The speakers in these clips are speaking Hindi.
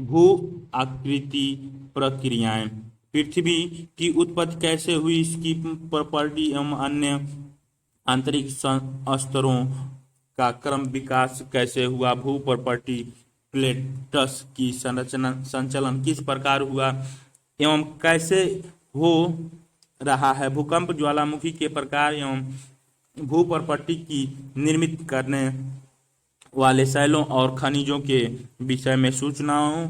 भू आकृति प्रक्रियाएं। पृथ्वी की उत्पत्ति कैसे हुई, इसकी प्रॉपर्टी एवं अन्य आंतरिक स्तरों का क्रम विकास कैसे हुआ, भू प्रॉपर्टी प्लेट्स की संरचना संचलन किस प्रकार हुआ एवं कैसे हो रहा है, भूकंप ज्वालामुखी के प्रकार एवं भू प्रॉपर्टी की निर्मित करने वाले शैलों और खनिजों के विषय में सूचनाओं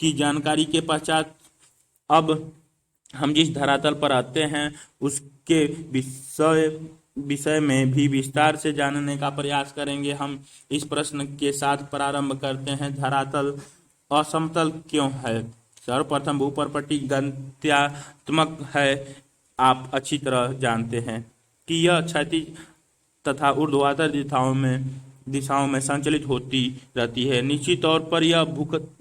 की जानकारी के पश्चात अब हम जिस धरातल पर आते हैं उसके विषय विषय में भी विस्तार से जानने का प्रयास करेंगे। हम इस प्रश्न के साथ प्रारंभ करते हैं, धरातल असमतल क्यों है। सर्वप्रथम भू प्रॉपर्टी गत्यात्मक है। आप अच्छी तरह जानते हैं कि यह क्षैतिज तथा ऊर्ध्वाधर दिशाओं में संचलित होती रहती है। निश्चित तौर पर यह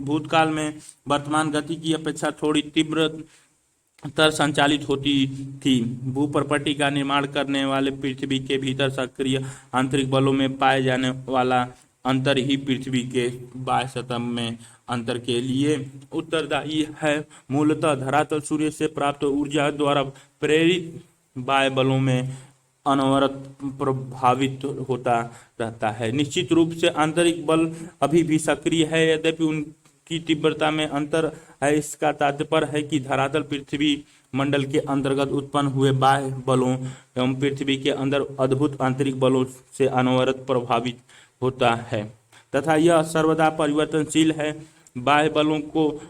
भूतकाल में वर्तमान गति की अपेक्षा थोड़ी तीव्रतर संचालित होती थी। भू प्रॉपर्टी का निर्माण करने वाले पृथ्वी के भीतर सक्रिय आंतरिक बलों में पाए जाने वाला अंतर ही पृथ्वी के बाह्य सतह में अंतर के लिए उत्तरदायी है। मूलतः धरातल सूर्य से प्राप्त ऊर्जा द्वारा प्रेरित बाह्य बलों में अनवरत प्रभावित होता रहता है। निश्चित रूप से आंतरिक बल अभी भी सक्रिय है, यद्यपि उनकी तीव्रता में अंतर है। इसका तात्पर्य है कि धरातल पृथ्वी मंडल के अंतर्गत उत्पन्न हुए बाह्य बलों एवं पृथ्वी के अंदर अद्भुत आंतरिक बलों से अनवरत प्रभावित होता है तथा यह सर्वदा परिवर्तनशील है। बाह्य बलों को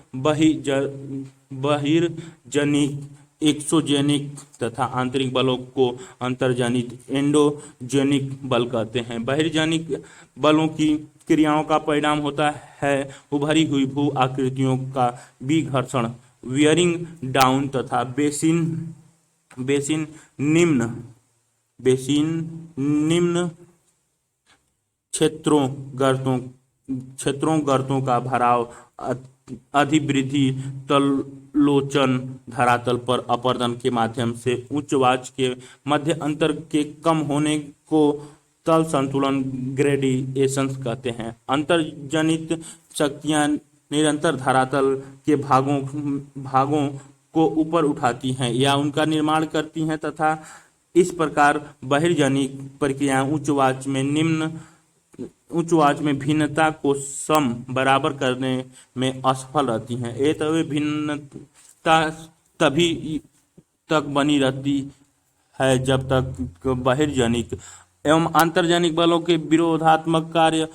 बहिर्जनिक एक्सोजेनिक तथा आंतरिक बलों को अंतर्जनित एंडोजेनिक बल कहते हैं। बहिर्जनिक बलों की क्रियाओं का परिणाम होता है उभरी हुई भू आकृतियों का विघर्षण, वियरिंग डाउन तथा बेसिन निम्न क्षेत्रों गर्तों का भराव, अधिवृद्धि, तलोचन, धरातल पर अपर्दन के माध्यम से उच्च वाच के मध्य अंतर के कम होने को तल संतुलन ग्रेडिएशन कहते हैं। अंतर्जनित शक्तियां निरंतर धरातल के भागों को ऊपर उठाती हैं या उनका निर्माण करती हैं तथा इस प्रकार बहिर्जनिक प्रक्रियाएं उच्च वाच में भिन्नता को सम बराबर करने में असफल रहती हैं। ये तो भिन्नता तभी तक बनी रहती है जब तक बहिर्जनिक एवं आंतर्जनिक बलों के विरोधात्मक कार्य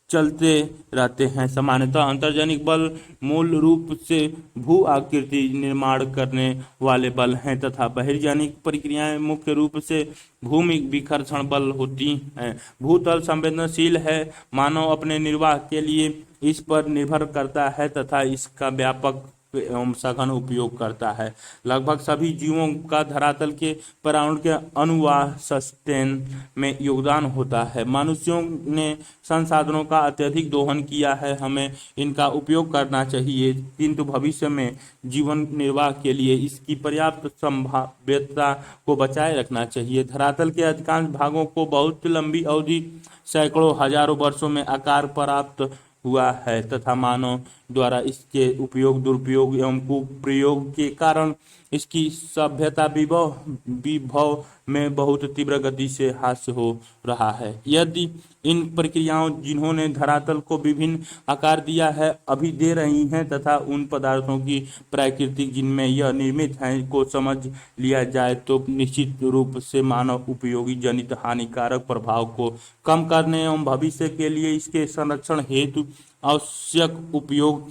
चलते रहते हैं। सामान्यतः आंतर्जनिक बल मूल रूप से भू आकृति निर्माण करने वाले बल हैं तथा बहिर्जनिक प्रक्रियाएं मुख्य रूप से भूमि विकर्षण बल होती हैं। भूतल संवेदनशील है, मानव अपने निर्वाह के लिए इस पर निर्भर करता है तथा इसका व्यापक एवं सघन उपयोग करता है। लगभग सभी जीवों का धरातल के पर्यावरण के अनुवासस्थान में योगदान होता है। मनुष्यों ने संसाधनों का अत्यधिक दोहन किया है, हमें इनका उपयोग करना चाहिए किंतु भविष्य में जीवन निर्वाह के लिए इसकी पर्याप्त संभाव्यता को बचाए रखना चाहिए। धरातल के अधिकांश भागों को बहुत लंबी अवधि सैकड़ों हजारों वर्षों में आकार प्राप्त हुआ है तथा मानव द्वारा इसके उपयोग, दुरुपयोग एवं कुप्रयोग के कारण इसकी सभ्यता विभव में बहुत तीव्र गति से ह्रास हो रहा है। यदि इन प्रक्रियाओं जिन्होंने धरातल को विभिन्न आकार दिया है अभी दे रही हैं तथा उन पदार्थों की प्रकृति जिनमें यह निर्मित है को समझ लिया जाए तो निश्चित रूप से मानव उपयोगी जनित हानिकारक प्रभाव को कम करने एवं भविष्य के लिए इसके संरक्षण हेतु आवश्यक उपयोग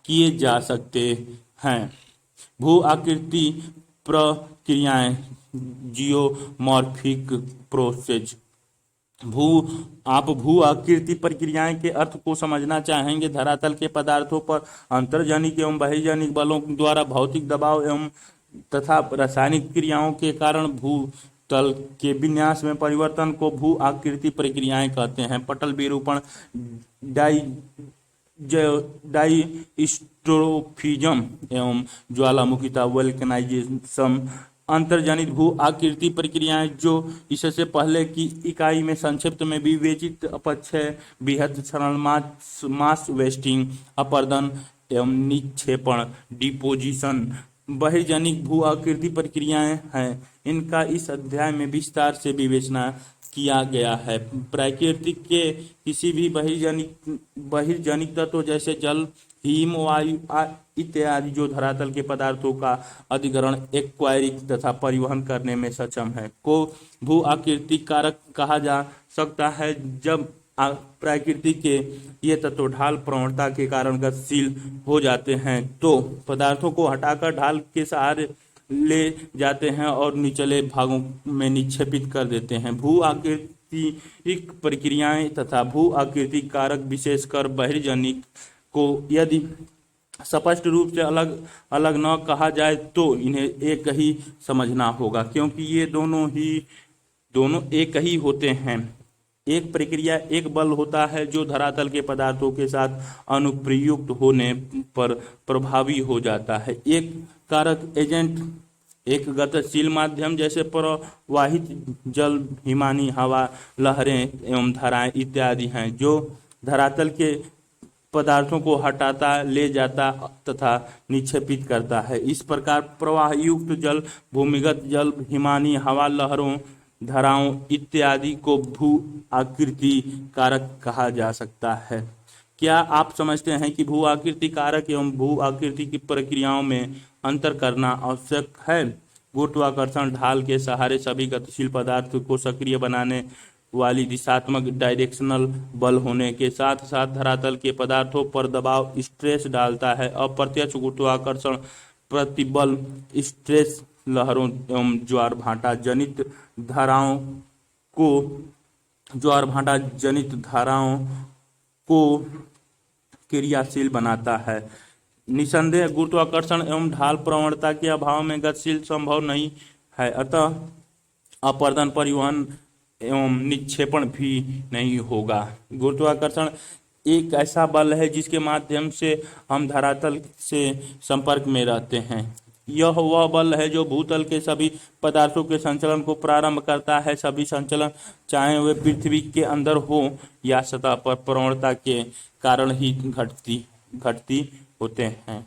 किए जा सकते हैं। भू आकृति प्रक्रियाएं, जियोमॉर्फिक प्रोसेस। भू आकृति प्रक्रियाएं के अर्थ को समझना चाहेंगे। धरातल के पदार्थों पर अंतर्जनिक एवं बहिर्जनिक बलों द्वारा भौतिक दबाव एवं तथा रासायनिक क्रियाओं के कारण भूतल के विन्यास में परिवर्तन को भू आकृति प्रक्रियाएं कहते हैं। पटल विरूपण, डाइस्ट्रोफिज्म एवं ज्वालामुखिता, वल्केनाइजेशन अंतर्जनित भू आकृति प्रक्रियाएं जो इससे पहले की इकाई में संक्षिप्त में विवेचित अपक्षय, बृहत क्षरण, मास वेस्टिंग, अपर्दन एवं निक्षेपण, डिपोजिशन बहिर्जनिक भू आकृति प्रक्रियाएं हैं। इनका इस अध्याय में विस्तार से विवेचना किया गया है। प्राकृतिक के किसी भी बहिर्जनिक तत्व जैसे जल, हिम, वायु इत्यादि जो धरातल के पदार्थों का अधिग्रहण, एक्वायरिंग तथा परिवहन करने में सक्षम है को भू आकृतिक कारक कहा जा सकता है। जब प्रकृति के ये तत्व ढाल प्रवणता के कारण गतिशील हो जाते हैं तो पदार्थों को हटाकर ढाल के सहारे ले जाते हैं और निचले भागों में निक्षेपित कर देते हैं। भू आकृतिक प्रक्रियाएं तथा भू आकृतिक कारक विशेषकर बहिर्जनिक को यदि स्पष्ट रूप से अलग अलग न कहा जाए तो इन्हें एक ही समझना होगा, क्योंकि ये दोनों एक ही होते हैं। एक प्रक्रिया एक बल होता है जो धरातल के पदार्थों के साथ अनुप्रयुक्त होने पर प्रभावी हो जाता है। एक कारक एजेंट एक गतिशील माध्यम जैसे प्रवाहित जल, हिमानी हवा, लहरें एवं धाराएं इत्यादि हैं जो धरातल के पदार्थों को हटाता, ले जाता तथा निक्षेपित करता है। इस प्रकार प्रवाह युक्त जल, भूमिगत जल, हिमानी हवा, लहरों, धाराओं इत्यादि को भू आकृति कारक कहा जा सकता है। क्या आप समझते हैं कि भू आकृति कारक एवं भू आकृति की प्रक्रियाओं में अंतर करना आवश्यक है? गुरुत्वाकर्षण ढाल के सहारे सभी गतिशील पदार्थ को सक्रिय बनाने वाली दिशात्मक डायरेक्शनल बल होने के साथ साथ धरातल के पदार्थों पर दबाव स्ट्रेस डालता है। अप्रत्यक्ष गुरुत्वाकर्षण प्रतिबल स्ट्रेस लहरों एवं ज्वार भाटा जनित धाराओं को क्रियाशील बनाता है। निसंदेह गुरुत्वाकर्षण एवं ढाल प्रवणता के अभाव में गतिशील संभव नहीं है, अतः अपर्दन, परिवहन एवं निक्षेपण भी नहीं होगा। गुरुत्वाकर्षण एक ऐसा बल है जिसके माध्यम से हम धरातल से संपर्क में रहते हैं। यह वह बल है जो भूतल के सभी पदार्थों के संचलन को प्रारंभ करता है। सभी संचलन, चाहे वे पृथ्वी के अंदर हो या सतह पर, प्रवणता के कारण ही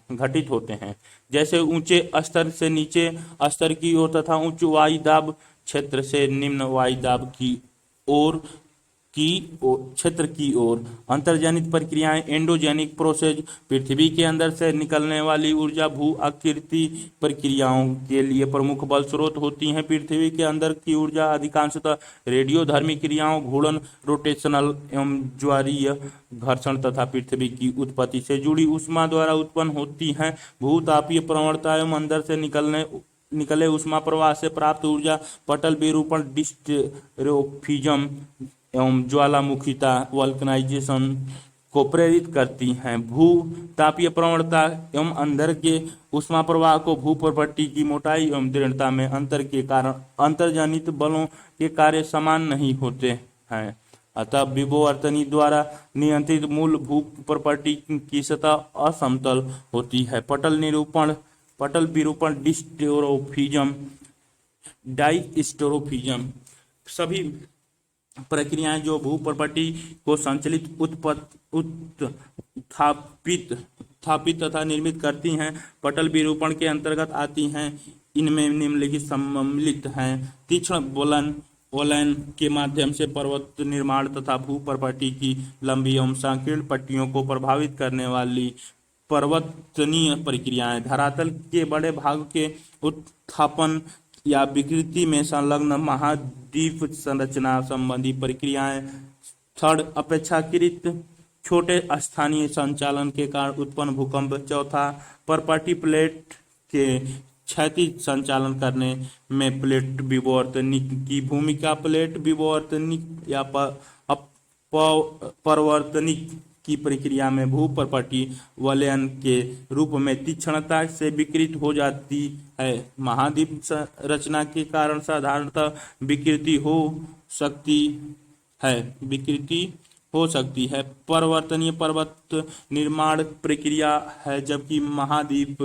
घटित होते हैं। जैसे ऊंचे स्तर से नीचे स्तर की ओर तथा उच्च वायुदाब क्षेत्र से निम्न वायुदाब क्षेत्र की ओर। अंतर्जनित प्रक्रियाएं एंडोजेनिक प्रोसेस, पृथ्वी के अंदर से निकलने वाली ऊर्जा भू आकृति प्रक्रियाओं के लिए प्रमुख बल स्रोत होती हैं। पृथ्वी के अंदर की ऊर्जा अधिकांशतः रेडियोधर्मी क्रियाओं, घूर्णन, रोटेशनल एवं ज्वारीय घर्षण तथा पृथ्वी की उत्पत्ति से जुड़ी ऊष्मा द्वारा उत्पन्न होती है। भूतापीय प्रवणता एवं अंदर से निकले ऊष्मा प्रवाह से प्राप्त ऊर्जा पटल विरूपण, डिस्टेरोफिज्म एवं ज्वालामुखीता, वल्कनाइजेशन को प्रेरित करती हैं। भू तापीय प्रवणता एवं अंदर के ऊष्मा प्रवाह को भूपटल की मोटाई एवं दृढ़ता में अंतर के कारण अंतर्जनित बलों के कार्य समान नहीं होते हैं, अतः विवर्तनी द्वारा नियंत्रित मूल भूपटल की सतह असमतल होती है। पटल विरूपण, डाइस्टेरोफिज्म सभी प्रक्रियाएं जो भूपटल को संचलित, उत्थापित तथा निर्मित करती हैं, पटल विरूपण के अंतर्गत आती हैं। इनमें निम्नलिखित सम्मिलित हैं: तीक्ष्ण वलयन के माध्यम से पर्वत निर्माण तथा भूपटल की लंबी एवं संकीर्ण पट्टियों को प्रभावित करने वाली पर्वतनीय प्रक्रियाएं, धरातल के बड़े भाग के उत्थापन या विकृति में संलग्न महाद्वीप संरचना संबंधी प्रक्रियाएं, थर्ड अपेक्षाकृत छोटे स्थानीय संचालन के कारण उत्पन्न भूकंप, चौथा पर्वतीय प्लेट के क्षैतिज संचालन करने में प्लेट विवर्तनिक की भूमिका, प्लेट विवर्तनिक या परवर्तनिक की प्रक्रिया में भूपटल वलयन के रूप में तीक्ष्णता से विकृत हो जाती है। महाद्वीप रचना के कारण साधारणतः विकृति हो सकती है। परिवर्तनीय पर्वत निर्माण प्रक्रिया है, जबकि महाद्वीप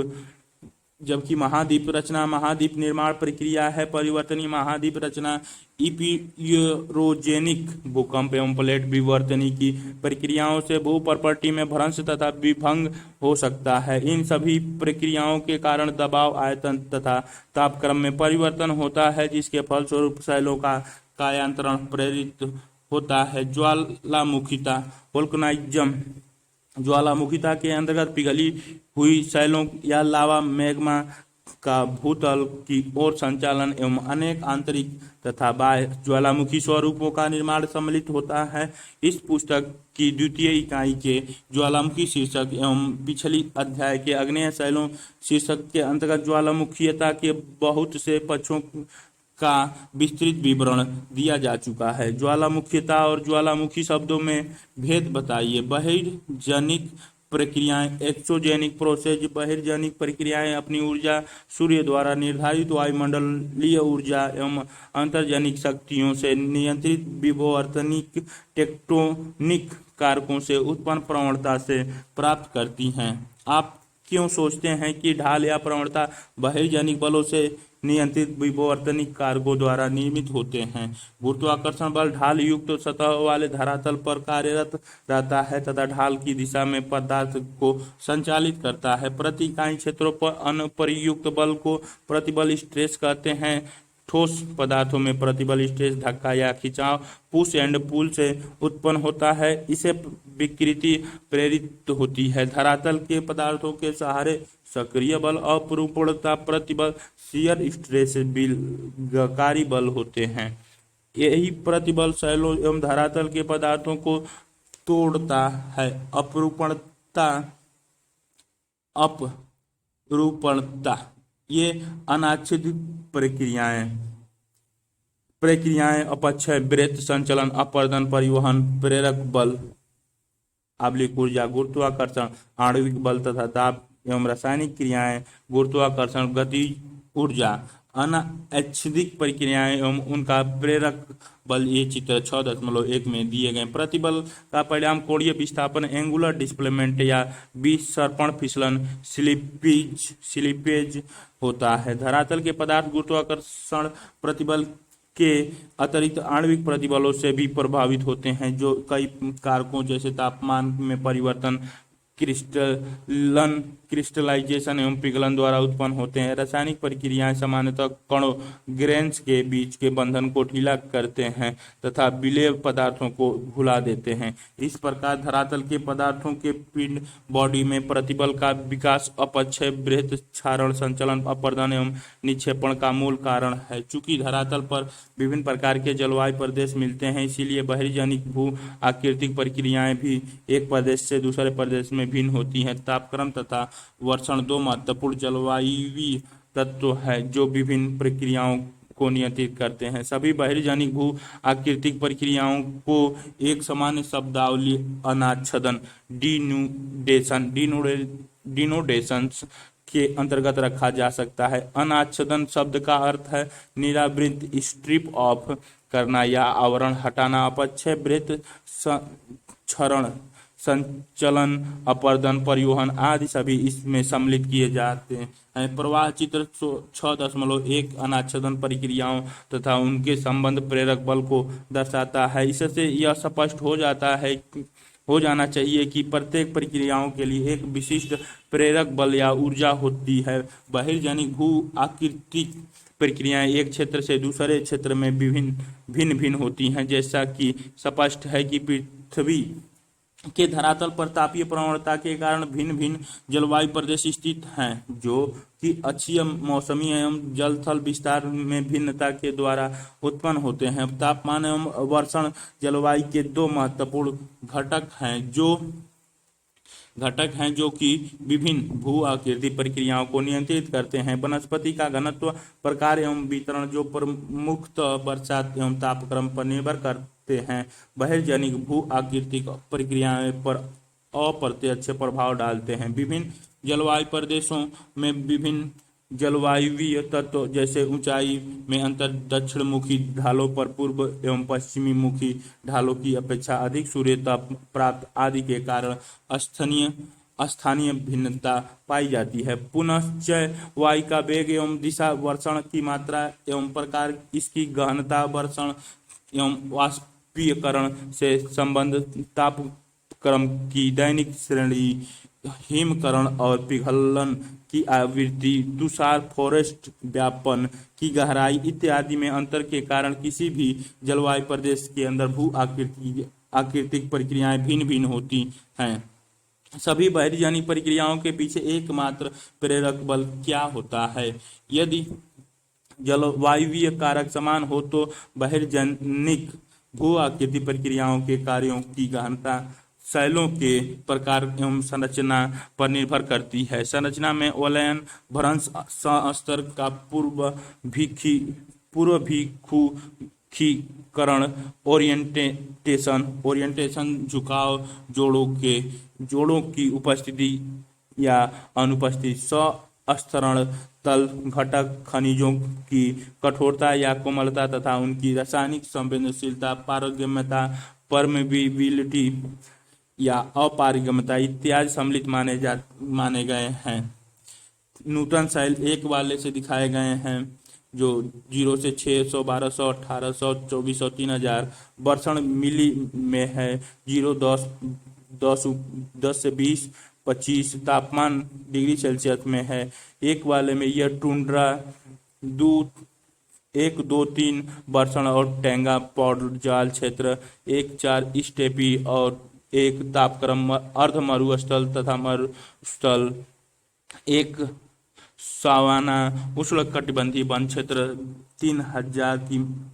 जबकि महाद्वीप रचना महाद्वीप निर्माण प्रक्रिया है। परिवर्तनीय महाद्वीप रचना इपियोरोजेनिक भूकंप एवं प्लेट विवर्तनी की प्रक्रियाओं से भू प्रॉपर्टी में भ्रंश तथा विभंग हो सकता है। इन सभी प्रक्रियाओं के कारण दबाव, आयतन तथा तापक्रम में परिवर्तन होता है, जिसके फलस्वरूप शैलों का कायांतरण प्रेरित होता है। ज्वालामुखिता वोल्कनाइज्म ज्वालामुखिता के अंतर्गत पिघली हुई शैलों या लावा मैग्मा का भूतल की ओर संचालन एवं अनेक आंतरिक तथा बाह्य ज्वालामुखी स्वरूपों का निर्माण सम्मिलित होता है। इस पुस्तक की द्वितीय इकाई के ज्वालामुखी शीर्षक एवं पिछली अध्याय के आग्नेय शैलों शीर्षक के अंतर्गत ज्वालामुखीयता के बहुत से पक्षों का विस्तृत विवरण दिया जा चुका है। ज्वालामुखीयता और ज्वालामुखी शब्दों में भेद बताइए। बहिर्जनिक प्रक्रियाएं, एक्सोजेनिक प्रोसेस। बहिर्जनिक प्रक्रियाएं अपनी ऊर्जा सूर्य द्वारा निर्धारित वायुमंडलीय ऊर्जा एवं अंतर्जनिक शक्तियों से नियंत्रित विवर्तनिक टेक्टोनिक कारकों से उत्पन्न प्रवणता से प्राप्त करती हैं। आप क्यों सोचते हैं कि ढाल या प्रवणता बहिर्जनिक बलों से नियंत्रित विवर्तनिक कारकों द्वारा निर्मित होते हैं? गुरुत्वाकर्षण बल ढाल युक्त सतह वाले धरातल पर कार्यरत रहता है तथा ढाल की दिशा में पदार्थ को संचालित करता है। प्रति इकाई क्षेत्रों पर अनुप्रयुक्त बल को प्रतिबल स्ट्रेस कहते हैं। ठोस पदार्थों में प्रतिबल स्ट्रेस धक्का या खिंचाव पुश एंड पुल से उत्पन्न होता है। इसे विकृति प्रेरित होती है। धरातल के पदार्थों के सहारे सक्रिय बल अपरूपणता प्रतिबल शियर स्ट्रेस विलयकारी बल होते हैं। यही प्रतिबल शैलों एवं धरातल के पदार्थों को तोड़ता है। अपरूपणता ये अनाच्छादित प्रक्रियाएं अपक्षय, वृत्त, संचलन, अपवर्तन, परिवहन, प्रेरक बल, आवलिक ऊर्जा, गुरुत्वाकर्षण, आणविक बल तथा दाब एवं रासायनिक क्रियाएं, गुरुत्वाकर्षण, गति ऊर्जा, अनाच्छादित प्रक्रियाएं एवं उनका प्रेरक बल ये चित्र 6.1 में दिए गए। प्रतिबल का परिणाम कोणीय विस्थापन, एंगुलर डिस्प्लेसमेंट या विसर्पण, फिसलन, स्लिपेज होता है। धरातल के पदार्थ गुरुत्वाकर्षण प्रतिबल के अतिरिक्त आणविक प्रतिबलों से भी प्रभावित होते हैं, जो कई कारकों जैसे तापमान में परिवर्तन, क्रिस्टलाइजेशन एवं पिघलन द्वारा उत्पन्न होते हैं। रासायनिक प्रक्रियाएं सामान्यतः कणों ग्रेन्स के बीच के बंधन को ढीला करते हैं तथा विलेय पदार्थों को घुला देते हैं। इस प्रकार धरातल के पदार्थों के पिंड बॉडी में प्रतिबल का विकास अपक्षय, वृत्त, क्षारण, संचलन, अपवर्तन एवं निक्षेपण का मूल कारण है। चूंकि धरातल पर विभिन्न प्रकार के जलवायु प्रदेश मिलते हैं, इसीलिए बहिर्जनिक भू आकृतिक प्रक्रियाएं भी एक प्रदेश से दूसरे प्रदेश में भिन्न होती हैं। तापक्रम तथा वर्षण दो महत्वपूर्ण जलवायु तत्व है जो विभिन्न प्रक्रियाओं को नियंत्रित करते हैं। सभी बहिर्जनिक भू आकृतिक प्रक्रियाओं को एक सामान्य शब्दावली अनाच्छादन डिनोडेशन के अंतर्गत रखा जा सकता है। अनाच्छादन शब्द का अर्थ है निरावृत, स्ट्रिप ऑफ करना या आवरण हटाना। अपक्षय, वृत्त, क्षरण, संचलन, अपवर्तन, परिवहन आदि सभी इसमें सम्मिलित किए जाते हैं। प्रवाह चित्र 6.1 अनाच्छादन प्रक्रियाओं तथा उनके संबंध प्रेरक बल को दर्शाता है। इससे यह स्पष्ट हो जाना चाहिए कि प्रत्येक प्रक्रियाओं के लिए एक विशिष्ट प्रेरक बल या ऊर्जा होती है। बहिर्जनिक भू आकृतिक प्रक्रियाएं एक क्षेत्र से दूसरे क्षेत्र में भिन्न होती हैं। जैसा कि स्पष्ट है कि पृथ्वी के धरातल पर तापीय प्रवणता के कारण भिन्न भिन्न जलवायु प्रदेश स्थित हैं, जो कि अक्षीय, मौसमी एवं जलथल विस्तार में भिन्नता के द्वारा उत्पन्न होते हैं। तापमान एवं वर्षण जलवायु के दो महत्वपूर्ण घटक हैं जो कि विभिन्न भू आकृति प्रक्रियाओं को नियंत्रित करते हैं। वनस्पति का घनत्व, प्रकार एवं वितरण जो प्रमुखतः बरसात एवं तापक्रम पर निर्भर करते हैं, बहिर्जनिक भू आकृतिक प्रक्रियाएं पर अप्रत्यक्ष प्रभाव डालते हैं। विभिन्न जलवायु प्रदेशों में विभिन्न जलवायुवीय तत्व जैसे ऊंचाई में अंतर, दक्षिण मुखी ढालों पर पूर्व एवं पश्चिमी मुखी ढालों की अपेक्षा अधिक सूर्य ताप प्राप्त आदि के कारण स्थानीय भिन्नता पाई जाती है। पुनश्च वायु का वेग एवं दिशा, वर्षण की मात्रा एवं प्रकार, इसकी गहनता, वर्षण एवं वाष्पीकरण से संबंध, तापक्रम की दैनिक श्रेणी, हिमकरण और पिघलन की आवृत्ति, तुषार फॉरेस्ट व्यापन की गहराई इत्यादि में अंतर के कारण किसी भी जलवायु प्रदेश के अंदर भू आकृतिक प्रक्रियाएं भिन्न भिन्न होती हैं। सभी बहिर्जनिक प्रक्रियाओं के पीछे एकमात्र प्रेरक बल क्या होता है? यदि जलवायुवीय कारक समान हो तो बहिर्जनिक भू आकृति प्रक्रियाओं के कार्यों की गहनता शैलों के प्रकार एवं संरचना पर निर्भर करती है। संरचना में वलयन, भ्रंश, स्तर का पूर्वाभिमुखीकरण, ओरिएंटेशन झुकाव, जोड़ों की उपस्थिति या अनुपस्थिति, स्तरण तल घटक, खनिजों की कठोरता या कोमलता तथा उनकी रासायनिक संवेदनशीलता, पारगम्यता, परमेबिलिटी या अपारगम्यता इत्यादि सम्मिलित माने गए हैं। न्यूटन शैल एक वाले से दिखाए गए हैं जो 0 से 600, 1200, 1800, 2400, 3000 वर्षण मिली में है। 0, 10 से 20, 25 तापमान डिग्री सेल्सियस में है। एक वाले में यह टुंड्रा 1, 2, 3 वर्षण और टैंगा पौडजाल क्षेत्र, 1, 4 स्टेपी और 1 तापक्रम अर्ध मरुस्थल तथा मरुस्थल, 1 सावाना उष्णकटिबंधीय वन क्षेत्र 3000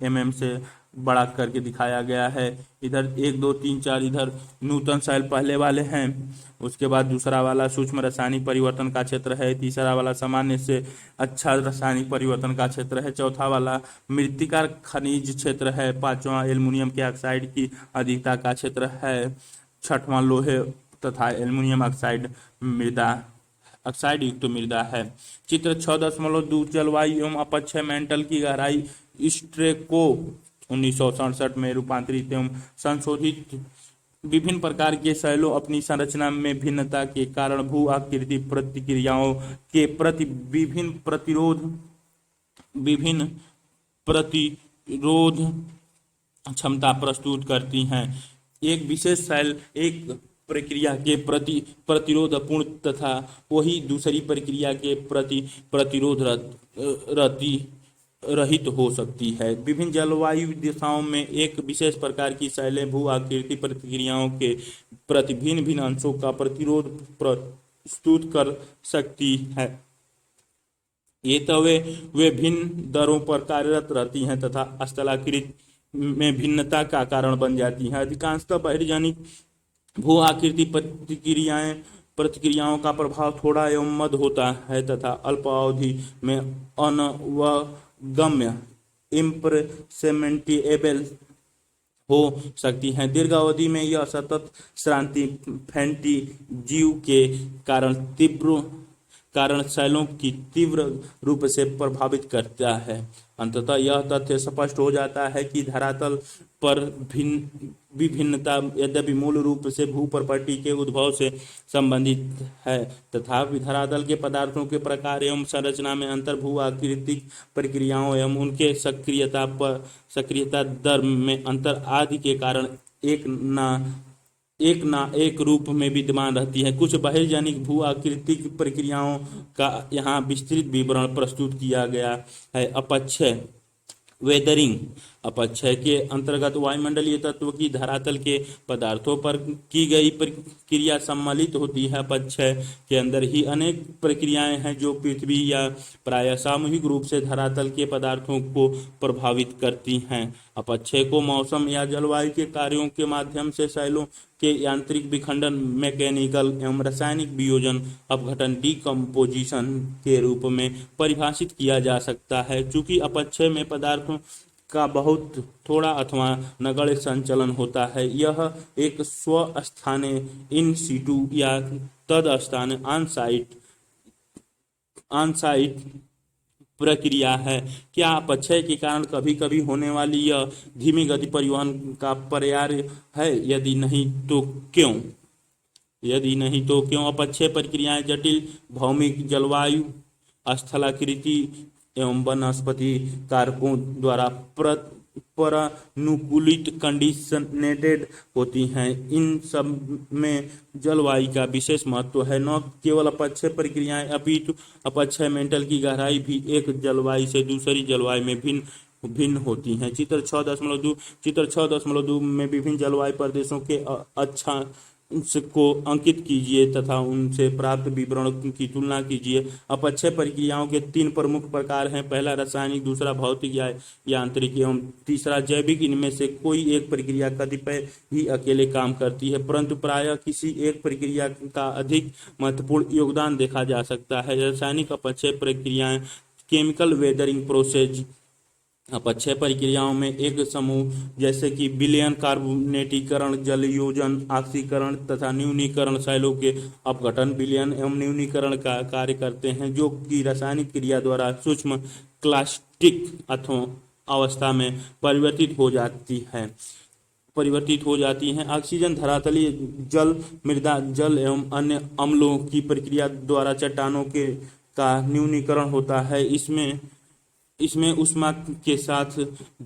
mm से बड़ा करके दिखाया गया है। इधर 1, 2, 3, 4 इधर न्यूटन शैल पहले वाले हैं। उसके बाद दूसरा वाला सूक्ष्म रासायनिक परिवर्तन का क्षेत्र है। तीसरा वाला सामान्य से अच्छा रासायनिक परिवर्तन का क्षेत्र है। चौथा वाला मृत्तिका खनिज क्षेत्र है। पांचवा एल्युमिनियम के ऑक्साइड की अधिकता का क्षेत्र है। छठवां लोहे तथा एल्युमिनियम ऑक्साइड युक्त मृदा है। चित्र 6.2 जलवायु एवं अपक्षय मेंटल की गहराई स्ट्रेको 1967 में रूपांतरित एवं संशोधित विभिन्न प्रकार के शैलों अपनी संरचना में भिन्नता के कारण भू आकृति प्रतिक्रियाओं के प्रति विभिन्न प्रतिरोध क्षमता प्रस्तुत करती हैं। एक विशेष शैल एक प्रक्रिया के प्रति प्रतिरोधपूर्ण तथा वही दूसरी प्रक्रिया के प्रति प्रतिरोध रहित हो सकती है। विभिन्न जलवायु दिशाओं में एक विशेष प्रकार की शैलें भू आकृति प्रतिक्रियाओं के प्रति भिन्न भिन्न अंशों का प्रतिरोध प्रस्तुत कर सकती है। ये तो वे भिन्न दरों पर कार्यरत रहती हैं तथा स्थलाकृति में भिन्नता का कारण बन जाती हैं। अधिकांशतः बहिर्जनिक भू आकृति प्रतिक्रियाओं का प्रभाव थोड़ा एवं मद होता है तथा अल्पावधि में अनवगम्य इम्प्रेसेंटेबल हो सकती हैं। दीर्घ अवधि में यह सतत श्रांति फैंटी जीव के कारण शैलों की तीव्र रूप से प्रभावित करता है। अंततः यह तथ्य स्पष्ट हो जाता है कि धरातल पर विभिन्नता यद्यपि मूल रूप से भू प्रॉपर्टी के उद्भव से संबंधित है, तथापि धरातल के पदार्थों के प्रकार एवं संरचना में अंतर भू आकृतिक प्रक्रियाओं एवं उनके सक्रियता दर में अंतर आदि के कारण एक ना रूप में विद्यमान रहती है। कुछ बहिर्जनिक भू आकृतिक प्रक्रियाओं का यहाँ विस्तृत विवरण प्रस्तुत किया गया है। अपक्षय वेदरिंग। अपक्षय के अंतर्गत वायुमंडलीय तत्व की धरातल के पदार्थों पर की गई प्रक्रिया सम्मिलित होती है। अपक्षय के अंदर ही अनेक प्रक्रियाएं हैं जो पृथ्वी या प्रायः सामूहिक रूप से धरातल के पदार्थों को प्रभावित करती हैं। अपक्षय को मौसम या जलवायु के कार्यों के माध्यम से शैलों के यांत्रिक विखंडन, मैकेनिकल एवं रासायनिक वियोजन, अपघटन, डिकम्पोजिशन के रूप में परिभाषित किया जा सकता है। चूंकि अपक्षय में पदार्थों का बहुत थोड़ा अथवा नगण्य संचलन होता है, यह एक स्वस्थाने इन सीटू या तदस्थाने ऑन साइट प्रक्रिया है। क्या अपक्षय के कारण कभी कभी होने वाली यह धीमी गति परिवहन का पर्याय है? यदि नहीं तो क्यों? यदि नहीं तो क्यों अपक्षय प्रक्रियाएं जटिल भौमिक, जलवायु, स्थलाकृति एवं वनस्पति कारकों द्वारा परनुकूलित कंडीशनेटेड होती हैं। इन सब में जलवायु का विशेष महत्व है। न केवल अपक्षय प्रक्रियाएं अपितु अपक्षय मेंटल की गहराई भी एक जलवायु से दूसरी जलवायु में भिन्न भिन्न होती हैं। चित्र 6.2 में विभिन्न जलवायु प्रदेशों के अक्षांश को अंकित कीजिए तथा उनसे प्राप्त विवरण की तुलना कीजिए। अपक्षय प्रक्रियाओं के 3 प्रमुख प्रकार हैं। पहला रासायनिक, दूसरा भौतिक या यांत्रिक एवं तीसरा जैविक। इनमें से कोई एक प्रक्रिया कतिपय ही अकेले काम करती है, परंतु प्रायः किसी एक प्रक्रिया का अधिक महत्वपूर्ण योगदान देखा जा सकता है। रासायनिक अपक्षय प्रक्रियाएं, केमिकल वेदरिंग प्रोसेस। अपक्षय प्रक्रियाओं में एक समूह जैसे कि विलयन, कार्बोनेटीकरण, जलयोजन, ऑक्सीकरण तथा न्यूनीकरण शैलों के अपघटन, विलयन एवं न्यूनीकरण का कार्य करते हैं, जो कि रासायनिक क्रिया द्वारा सूक्ष्म क्लास्टिक अथवा अवस्था में परिवर्तित हो जाती हैं। ऑक्सीजन धरातलीय जल, मृदा जल एवं अन्य अम्लों की प्रक्रिया द्वारा चट्टानों के का न्यूनीकरण होता है। इसमें ऊष्मा के साथ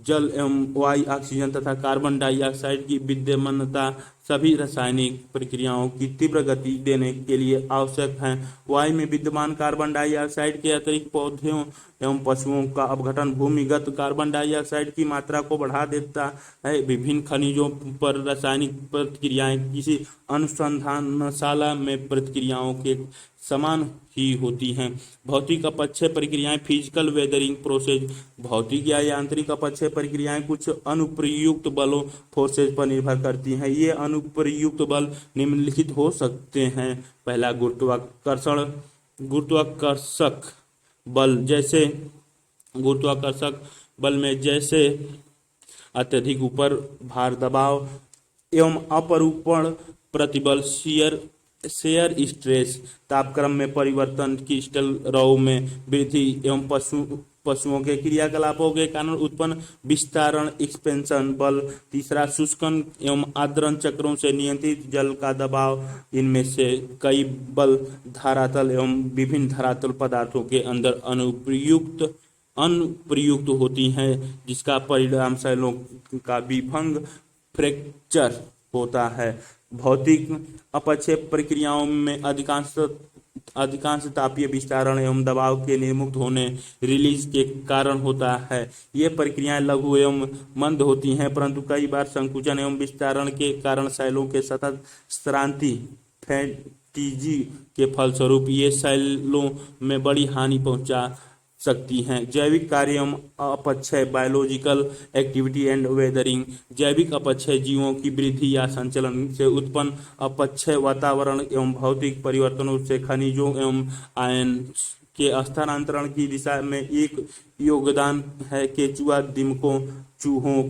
जल एवं वायु, ऑक्सीजन तथा कार्बन डाइऑक्साइड की विद्यमानता सभी रासायनिक प्रक्रियाओं की तीव्र गति देने के लिए आवश्यक है। वायु में विद्यमान कार्बन डाइऑक्साइड के अतिरिक्त पौधों एवं पशुओं का अपघटन भूमिगत कार्बन डाइऑक्साइड की मात्रा को बढ़ा देता है। विभिन्न खनिजों पर रासायनिक प्रतिक्रियाएं किसी अनुसंधानशाला में प्रतिक्रियाओं के समान ही होती हैं। भौतिक अपक्षय प्रक्रियाएं, फिजिकल वेदरिंग प्रोसेस। भौतिक या यांत्रिक अपक्षय प्रक्रियाएं कुछ अनुप्रयुक्त बलों, फोर्सेज पर निर्भर करती हैं। ये अनुप्रयुक्त बल निम्नलिखित हो सकते हैं। पहला, गुरुत्वाकर्षक बल में जैसे अत्यधिक ऊपर भार दबाव एवं अपरूपण प्रतिबल, शेयर स्ट्रेस, तापक्रम में परिवर्तन, क्रिस्टल रॉ में वृद्धि एवं पशुओं के क्रियाकलापों के कारण उत्पन्न विस्तारण, एक्सपेंशन बल। तीसरा, शुष्कन एवं आर्द्रन चक्रों से नियंत्रित जल का दबाव। इनमें से कई बल धरातल एवं विभिन्न धरातल पदार्थों के अंदर अनुप्रयुक्त होती हैं, जिसका परिणाम शैलों का विभंग, फ्रैक्चर होता है। भौतिक अपक्षय प्रक्रियाओं में अधिकांश तापीय विस्तारण एवं दबाव के निर्मुक्त होने, रिलीज के कारण होता है। ये प्रक्रियाएं लघु एवं मंद होती हैं, परंतु कई बार संकुचन एवं विस्तारण के कारण शैलों के सतत श्रांति, फैटिगी के फलस्वरूप ये शैलों में बड़ी हानि पहुंचा सकती हैं। जैविक कार्य एवं अपक्षय, बायोलॉजिकल एक्टिविटी एंड वेदरिंग। जैविक अपक्षय जीवों की वृद्धि या संचलन से उत्पन्न अपक्षय वातावरण एवं भौतिक परिवर्तनों से खनिजों एवं आयन के स्थानांतरण की दिशा में एक योगदान है। केंचुआ, दीमकों, चूहों,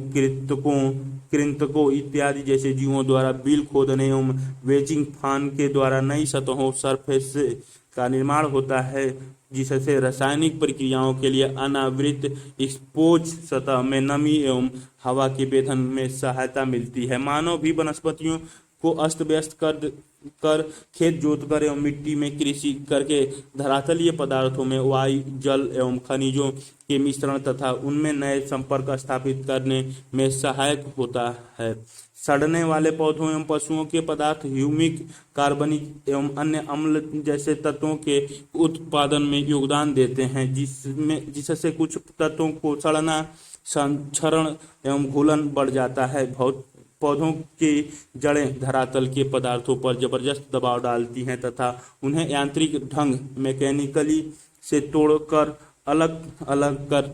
कृंतकों इत्यादि जैसे जीवों द्वारा बिल खोदने एवं वेजिंग फान के द्वारा नई सतहों, सरफेस का निर्माण होता है, जिससे रासायनिक प्रक्रियाओं के लिए अनावृत एक्सपोज सतह में नमी एवं हवा के वेधन में सहायता मिलती है। मानव भी वनस्पतियों को अस्त व्यस्त कर खेत जोतकर एवं मिट्टी में कृषि करके धरातलीय पदार्थों में वायु, जल एवं खनिजों के मिश्रण तथा उनमें नए संपर्क स्थापित करने में सहायक होता है। सड़ने वाले पौधों एवं पशुओं के पदार्थ ह्यूमिक, कार्बनिक एवं अन्य अम्ल जैसे तत्वों के उत्पादन में योगदान देते हैं, जिससे कुछ तत्वों को सड़ना, क्षरण एवं घुलन बढ़ जाता है। पौधों की जड़ें धरातल के पदार्थों पर जबरदस्त दबाव डालती हैं तथा उन्हें यांत्रिक ढंग, मैकेनिकली से तोड़कर अलग अलग कर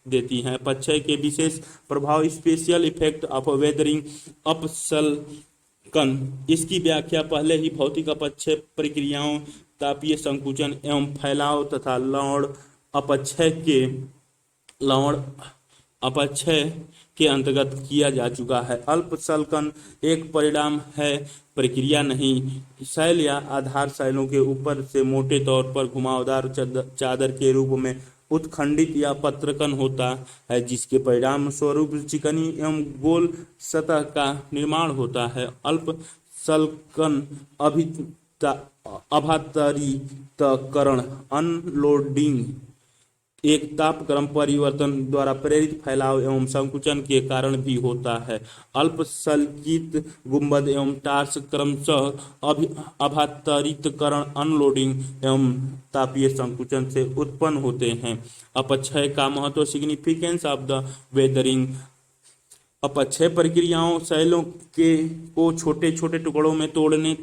देती हैं। अपक्षय के विशेष प्रभाव, स्पेशल इफेक्ट ऑफ वेदरिंग, अपसल्कन। इसकी व्याख्या पहले ही भौतिक अपक्षय प्रक्रियाओं, तापीय संकुचन एवं फैलाव तथा लवण अपक्षय के अंतर्गत किया जा चुका है। अल्पसल्कन एक परिणाम है, प्रक्रिया नहीं। शैल या आधार शैलों के ऊपर से मोटे तौर पर घुमावदार चादर के रूप में उत्खंडित या पत्रकन होता है, जिसके परिणाम स्वरूप चिकनी एवं गोल सतह का निर्माण होता है। अल्प सल्कन अभातरीतकरण अनलोडिंग एक तापक्रम परिवर्तन द्वारा प्रेरित फैलाव एवं संकुचन के कारण भी होता है। अल्पसल्कित गुंबद एवं टार्स क्रमशः अभातरीतकरण अनलोडिंग एवं तापीय संकुचन से उत्पन्न होते हैं। अपक्षय का महत्व, सिग्निफिकेंस ऑफ द वेदरिंग। अपक्षय प्रक्रियाओं शैलों को छोटे छोटे टुकड़ों में तोड़ने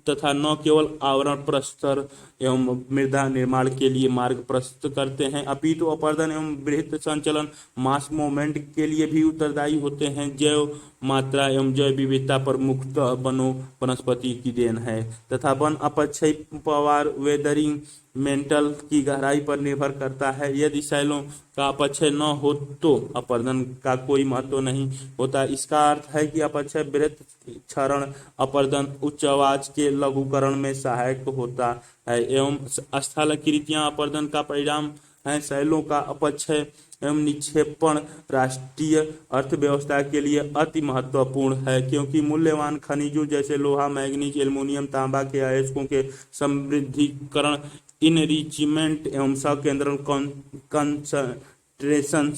तथा न केवल आवरण प्रस्तर एवं मृदा निर्माण के लिए मार्ग प्रशस्त करते हैं, अपितु अपर्दन एवं बृहत संचलन मास मूवमेंट के लिए भी उत्तरदायी होते हैं। जैव मात्रा एवं जैव विविधता पर मुख्यतः वनों वनस्पति की देन है तथा वन अपक्षय पवार वेदरिंग मेंटल की गहराई पर निर्भर करता है। यदि शैलों का अपक्षय न हो तो अपर्दन का कोई महत्व नहीं होता। इसका अर्थ है कि अपक्षय बृहत क्षरण अपर्दन उच्च आवाज के लघुकरण में सहायक होता है एवं स्थलाकृतियां अपर्दन का परिणाम है। शैलों का अपक्षय एवं निक्षेपण राष्ट्रीय अर्थव्यवस्था के लिए अति महत्वपूर्ण है, क्योंकि मूल्यवान खनिजों जैसे लोहा, मैग्नीज, एल्युमिनियम, तांबा के अयस्कों के समृद्धिकरण, इनरिचमेंट एवं सकेंद्रण कंसंट्रेशन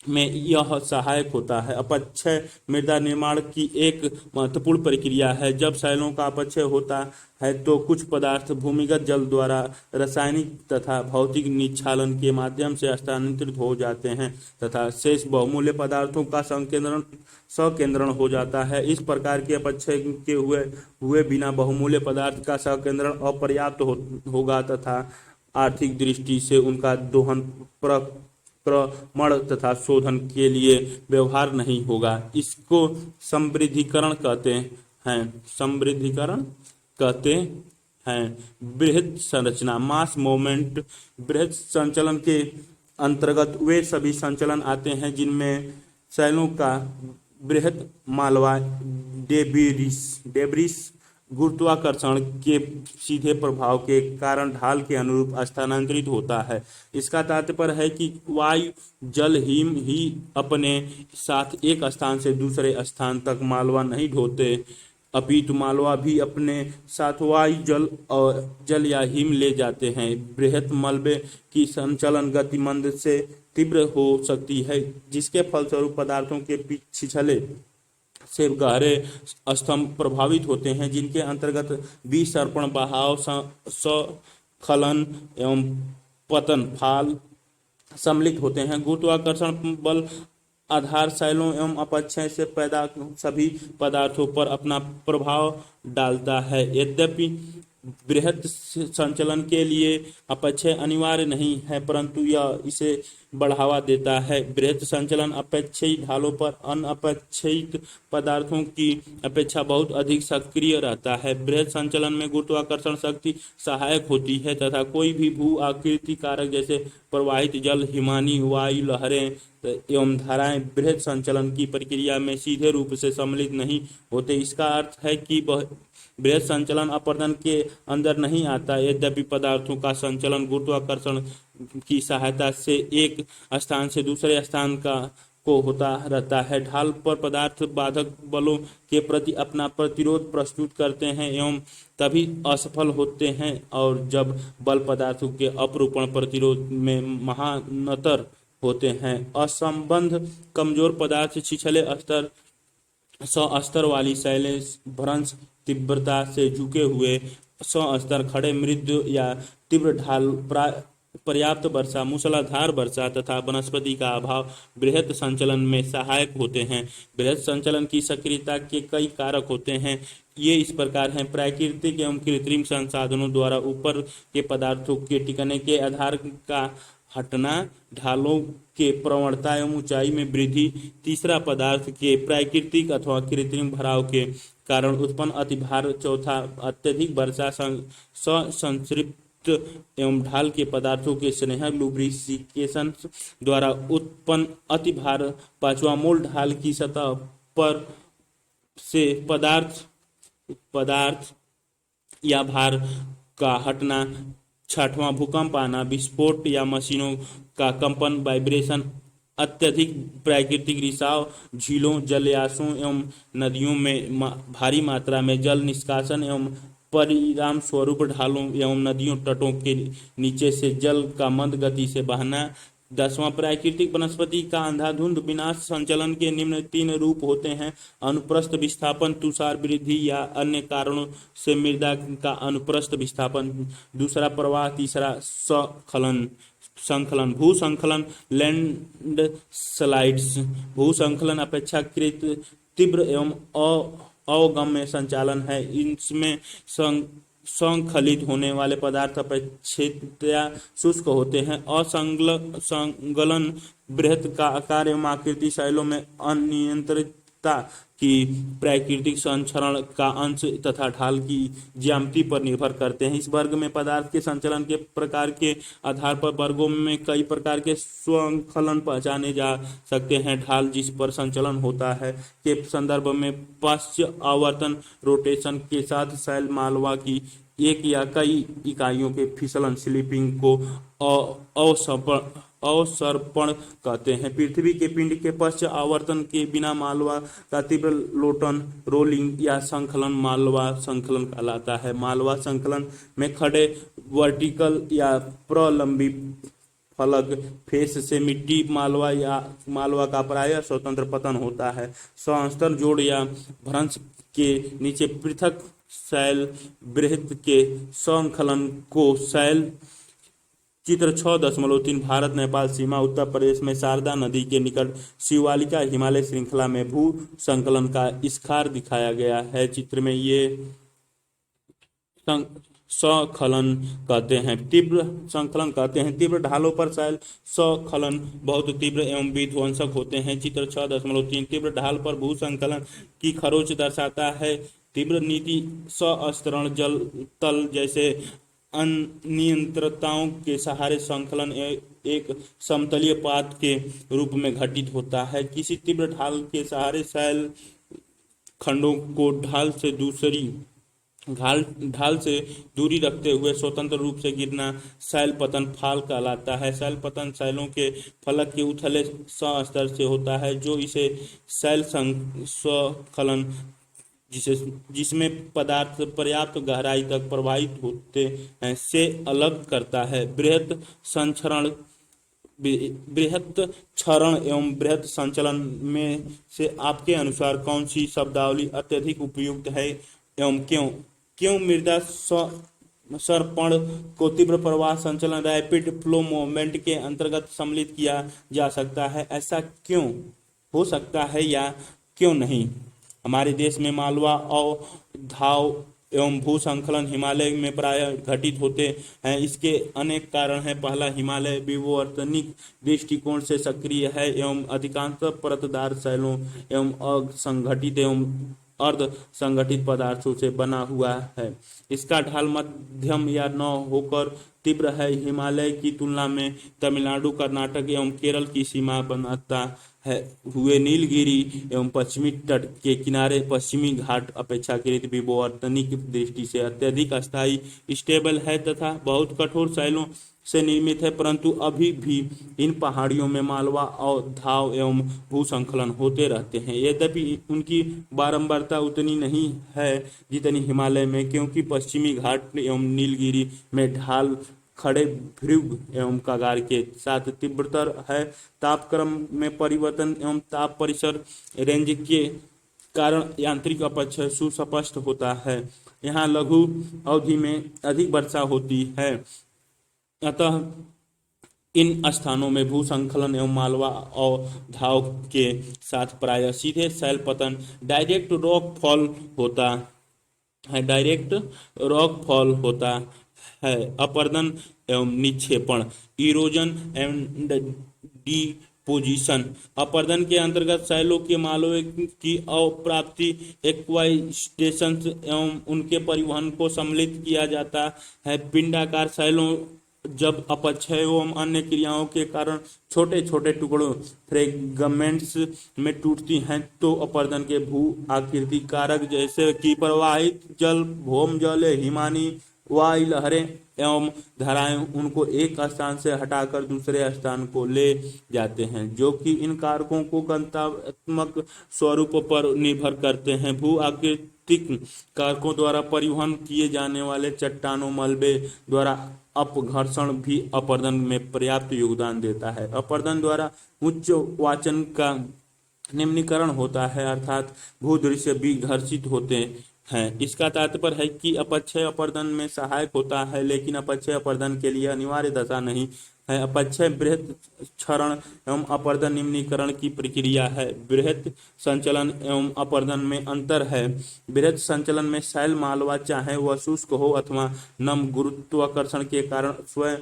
में यह सहायक होता है। अपक्षय मृदा निर्माण की एक महत्वपूर्ण प्रक्रिया है। जब शैलों का अपक्षय होता है तो कुछ पदार्थ भूमिगत जल द्वारा रासायनिक तथा भौतिक निक्षालन के माध्यम से स्थानांतरित हो जाते हैं तथा शेष बहुमूल्य पदार्थों का सकेंद्रण हो जाता है। इस प्रकार के अपक्षय के हुए बिना बहुमूल्य पदार्थ का सकेंद्रण अपर्याप्त होगा तथा आर्थिक दृष्टि से उनका दोहन प्रक्रमण तथा शोधन के लिए व्यवहार नहीं होगा। इसको समृद्धिकरण कहते हैं। बृहत संरचना मास मूवमेंट। बृहत संचलन के अंतर्गत वे सभी संचलन आते हैं जिनमें शैलों का बृहत मालवा डेब्रिस गुरुत्वाकर्षण के सीधे प्रभाव के कारण ढाल के अनुरूप स्थानांतरित होता है। इसका तात्पर्य है कि वायु, जल, हिम ही अपने साथ एक स्थान से दूसरे स्थान तक मालवा नहीं ढोते, अपितु मालवा भी अपने साथ वायु, जल या हिम ले जाते हैं। बृहत मलबे की संचलन गति मंद से तीव्र हो सकती है, जिसके फलस्वरूप पदार्थों के छिछले से गहरे स्तंभ प्रभावित होते हैं, जिनके अंतर्गत विसर्पण, बहाव, स्खलन एवं पतन फाल सम्मिलित होते हैं। गुरुत्वाकर्षण बल आधार शैलों एवं अपक्षय से पैदा सभी पदार्थों पर अपना प्रभाव डालता है। यद्यपि बृहत संचलन के लिए अपक्षय अनिवार्य नहीं है, परंतु यह इसे बढ़ावा देता है। बृहत संचलन अपक्षयी ढालों पर अनअपक्षयित पदार्थों की अपेक्षा बहुत अधिक सक्रिय रहता है। बृहत संचलन में गुरुत्वाकर्षण शक्ति सहायक होती है तथा कोई भी भू आकृति कारक जैसे प्रवाहित जल, हिमानी वायु, लहरें एवं धाराएं बृहत संचलन की प्रक्रिया में सीधे रूप से सम्मिलित नहीं होते। इसका अर्थ है कि बृहत संचलन अपर्दन के अंदर नहीं आता। यद्यपि पदार्थों का संचलन गुरुत्वाकर्षण की सहायता से एक स्थान से दूसरे स्थान को होता रहता है। ढाल पर पदार्थ बाधक बलों के प्रति अपना प्रतिरोध प्रस्तुत करते हैं एवं तभी असफल होते हैं, और जब बल पदार्थों के अपरूपण प्रतिरोध में महानतर होते हैं। असंबद्ध कमजोर पदार्थ छिछले स्तर वाली शैलें भ्रंश तीव्रता से झुके हुए स्तर खड़े मृदु या तीव्र ढाल, पर्याप्त वर्षा, मूसलाधार वर्षा तथा वनस्पति का अभाव बृहत संचलन में सहायक होते हैं। बृहत संचलन की सक्रियता के कई कारक होते हैं। ये इस प्रकार हैं: प्राकृतिक एवं कृत्रिम संसाधनों द्वारा ऊपर के पदार्थों के टिकने के आधार का हटना, ढालों के प्रवणता एवं ऊंचाई में वृद्धि। तीसरा, पदार्थ के प्राकृतिक अथवा कृत्रिम भराव के कारण उत्पन्न अतिभार। चौथा, अत्यधिक वर्षा, संतृप्त एवं ढाल के पदार्थों के स्नेहक लुब्रिकेशन द्वारा उत्पन्न अतिभार। पांचवा, मूल ढाल की सतह पर से पदार्थ या भार का हटना। छठवां, भूकंप आना, विस्फोट या मशीनों का कंपन, वाइब्रेशन अत्यधिक प्राकृतिक रिसाव, झीलों, जलाशयों एवं नदियों में भारी मात्रा में जल निष्कासन एवं परिणाम स्वरूप ढालों एवं नदियों तटों के नीचे से जल का मंद गति से बहना। 10वां, प्राकृतिक वनस्पति का अंधाधुंध विनाश। संचलन के निम्न 3 रूप होते हैं: अनुप्रस्थ विस्थापन, तुषार वृद्धि या अन्य कारणों से मृदा का अनुप्रस्थ विस्थापन। दूसरा, प्रवाह। तीसरा, स्खलन संकलन। भूसंकलन, लैंड स्लाइड्स। भूसंकलन अपेक्षाकृत तीव्र एवं अवगम्य संचालन है। इसमें संकलित होने वाले पदार्थ अपेक्षाकृत शुष्क होते हैं। असंगलन बृहत का आकार एवं आकृति, शैलों में अनियंत्रितता की प्राकृतिक संचरण का अंश तथा ढाल की ज्यामिति पर निर्भर करते हैं। इस वर्ग में पदार्थ के संचलन के प्रकार के आधार पर वर्गों में कई प्रकार के स्वंकलन पहचाने जा सकते हैं। ढाल जिस पर संचलन होता है के संदर्भ में पश्च आवर्तन रोटेशन के साथ शैल मालवा की एक या कई इकाइयों के फिसलन स्लिपिंग को अवसर्पण कहते हैं। पृथ्वी के पिंड के पश्च आवर्तन के बिना मालवा का तीव्र लोटन रोलिंग या संकलन मालवा संकलन कहलाता है। मालवा संकलन में खड़े वर्टिकल या प्रलंबी फलक फेस से मिट्टी मालवा या मालवा का प्रायः स्वतंत्र पतन होता है। सस्तर जोड़ या भ्रंश के नीचे पृथक शैल बृहत के संकलन को शैल। चित्र 6.3 भारत नेपाल सीमा, उत्तर प्रदेश में शारदा नदी के निकट शिवालिका हिमालय श्रृंखला में भू संकलन का स्खार दिखाया गया है। चित्र में ये स्खलन कहते हैं, तीव्र संकलन कहते हैं। तीव्र ढालों पर शैल स्खलन बहुत तीव्र एवं विध्वंसक होते हैं। चित्र 6.3 तीव्र ढाल पर भू संकलन की खरोंच दर्शाता है। तीव्र नीति सस्तरण जल तल जैसे अनियंत्रितताओं के सहारे संकलन एक समतलीय पात के रूप में घटित होता है। किसी तीव्र ढाल के सहारे शैल खंडों को ढाल से दूरी रखते हुए स्वतंत्र रूप से गिरना शैल पतन फाल कहलाता है। शैल पतन शैलों के फलक के उथले स्तर से होता है, जो इसे शैल स्खलन जिसमें पदार्थ पर्याप्त गहराई तक प्रवाहित होते हैं से अलग करता है। बृहत क्षरण एवं बृहत संचलन में से आपके अनुसार कौन सी शब्दावली अत्यधिक उपयुक्त है एवं क्यों? क्यों मृदा सर्पण को तीव्र प्रवाह संचलन रैपिड फ्लो मूवमेंट के अंतर्गत सम्मिलित किया जा सकता है? ऐसा क्यों हो सकता है या क्यों नहीं? हमारे देश में मालवा अवधाव एवं भू संकलन हिमालय में प्रायः घटित होते हैं। इसके अनेक कारण हैं। पहला, हिमालय विवर्तनिक दृष्टिकोण से सक्रिय है एवं अधिकांश परतदार शैलों एवं असंगठित एवं अर्ध संगठित पदार्थों से बना हुआ है। इसका ढाल मध्यम या न होकर तीव्र है। हिमालय की तुलना में तमिलनाडु, कर्नाटक एवं केरल की सीमा बनाता है हुए नीलगिरी एवं पश्चिमी तट के किनारे पश्चिमी घाट अपेक्षाकृत विवर्तनिक दृष्टि से अत्यधिक अस्थायी स्टेबल है तथा बहुत कठोर शैलों से निर्मित है, परंतु अभी भी इन पहाड़ियों में मालवा अवधाव एवं भूसंकलन होते रहते हैं। यद्यपि उनकी बारंबारता उतनी नहीं है जितनी हिमालय में, क्योंकि पश्चिमी घाट एवं नीलगिरी में ढाल खड़े भृगु एवं कगार के साथ तीव्रतर है। तापक्रम में परिवर्तन एवं ताप परिसर रेंज के कारण यांत्रिक अपक्षय सुस्पष्ट होता है। यहाँ लघु अवधि में अधिक वर्षा होती है, अतः इन स्थानों में भू संकलन एवं मालवा अवधाव के साथ प्रायः सीधे शैल पतन डायरेक्ट रॉक फॉल होता है। अपरदन एवं निक्षेपण, इरोजन एवं डिपोजिशन। अपरदन के अंतर्गत शैलों के मालवे की अप्राप्ति, एक्वाइस्टेशन एवं उनके परिवहन को सम्मिलित किया जाता है। पिंडाकार शैलों जब अपक्षय एवं अन्य क्रियाओं के कारण छोटे छोटे टुकड़ों फ्रेगमेंट्स में टूटती हैं तो अपरदन के भू आकृति कारक जैसे कि प्रवाहित जल, भौम जल, हिमानी वायु लहरें एवं धाराएं उनको एक स्थान से हटाकर दूसरे स्थान को ले जाते हैं, जो कि इन कारकों को गणनात्मक स्वरूप पर निर्भर करते हैं। भू आकृतिक कारकों द्वारा परिवहन किए जाने वाले चट्टानों मलबे द्वारा अपघर्षण भी अपरदन में पर्याप्त योगदान देता है। अपरदन द्वारा उच्च वाचन का निम्नीकरण होता है, अर्थात भूदृश्य भी घर्षित होते हैं। इसका तात्पर्य है कि अपक्षय अपर्दन में सहायक होता है, लेकिन अपक्षय अपर्दन के लिए अनिवार्य दशा नहीं है। अपक्षय बृहत क्षरण एवं अपर्दन निम्नीकरण की प्रक्रिया है। बृहत संचलन एवं अपर्दन में अंतर है। बृहत संचलन में शैल मालवा चाहे वह शुष्क हो अथवा नम, गुरुत्वाकर्षण के कारण स्वयं